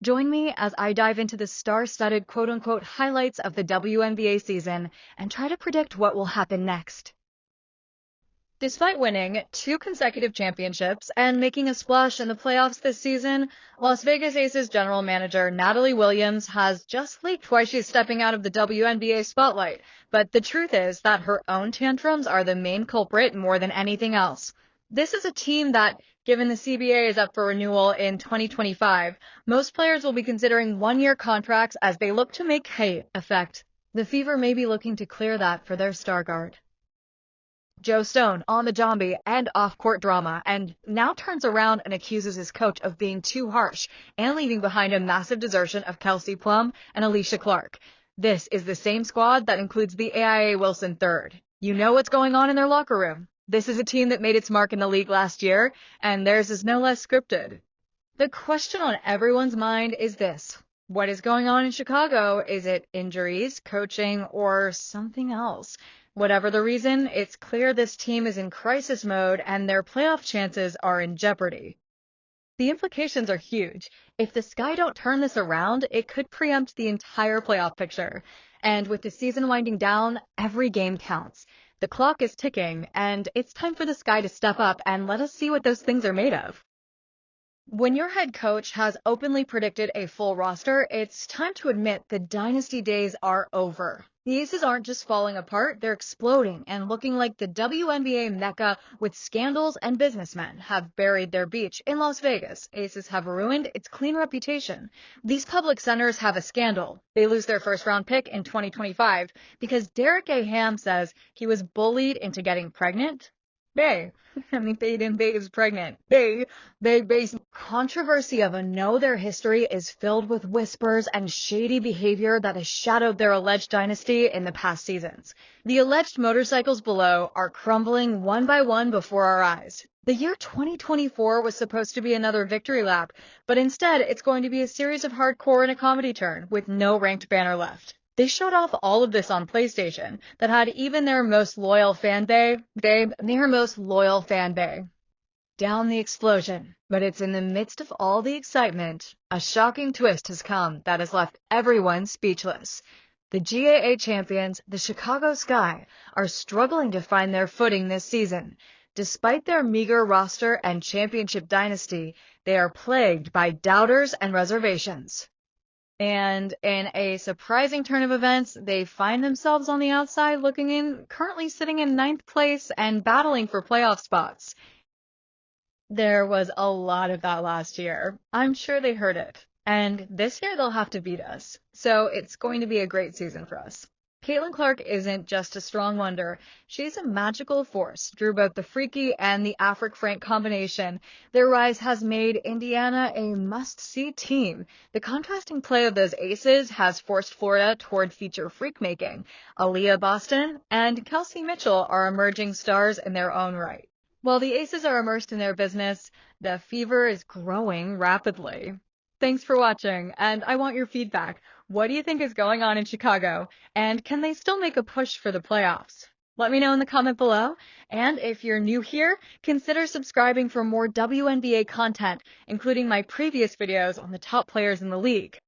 Join me as I dive into the star-studded quote-unquote highlights of the WNBA season and try to predict what will happen next. Despite winning 2 consecutive championships and making a splash in the playoffs this season, Las Vegas Aces general manager Natalie Williams has just leaked why she's stepping out of the WNBA spotlight. But the truth is that her own tantrums are the main culprit more than anything else. This is a team that, given the CBA is up for renewal in 2025, most players will be considering one-year contracts as they look to make hay effect. The Fever may be looking to clear that for their star guard. Joe Stone on the zombie and off-court drama, and now turns around and accuses his coach of being too harsh and leaving behind a massive desertion of Kelsey Plum and Alicia Clark. This is the same squad that includes the AIA Wilson third. You know what's going on in their locker room. This is a team that made its mark in the league last year, and theirs is no less scripted. The question on everyone's mind is this. What is going on in Chicago? Is it injuries, coaching, or something else? Whatever the reason, it's clear this team is in crisis mode and their playoff chances are in jeopardy. The implications are huge. If the Sky don't turn this around, it could preempt the entire playoff picture. And with the season winding down, every game counts. The clock is ticking, and it's time for the Sky to step up and let us see what those things are made of. When your head coach has openly predicted a full roster, it's time to admit the dynasty days are over. The Aces aren't just falling apart, they're exploding and looking like the WNBA mecca with scandals and businessmen have buried their beach in Las Vegas. Aces have ruined its clean reputation. These public centers have a scandal. They lose their first-round pick in 2025 because Derek A. Ham says he was bullied into getting pregnant. They is pregnant. They. Controversy of a know their history is filled with whispers and shady behavior that has shadowed their alleged dynasty in the past seasons. The alleged motorcycles below are crumbling one by one before our eyes. The year 2024 was supposed to be another victory lap, but instead it's going to be a series of hardcore and a comedy turn with no ranked banner left. They showed off all of this on PlayStation that had even their most loyal fan bay down the explosion. But it's in the midst of all the excitement, a shocking twist has come that has left everyone speechless. The GAA champions, the Chicago Sky, are struggling to find their footing this season. Despite their meager roster and championship dynasty, they are plagued by doubters and reservations. And in a surprising turn of events, they find themselves on the outside currently sitting in 9th place and battling for playoff spots. There was a lot of that last year. I'm sure they heard it. And this year they'll have to beat us. So it's going to be a great season for us. Caitlin Clark isn't just a strong wonder. She's a magical force. Drew both the freaky and the Afric-Frank combination. Their rise has made Indiana a must-see team. The contrasting play of those aces has forced Florida toward feature freak-making. Aaliyah Boston and Kelsey Mitchell are emerging stars in their own right. While the Aces are immersed in their business, the Fever is growing rapidly. Thanks for watching, and I want your feedback. What do you think is going on in Chicago? And can they still make a push for the playoffs? Let me know in the comment below. And if you're new here, consider subscribing for more WNBA content, including my previous videos on the top players in the league.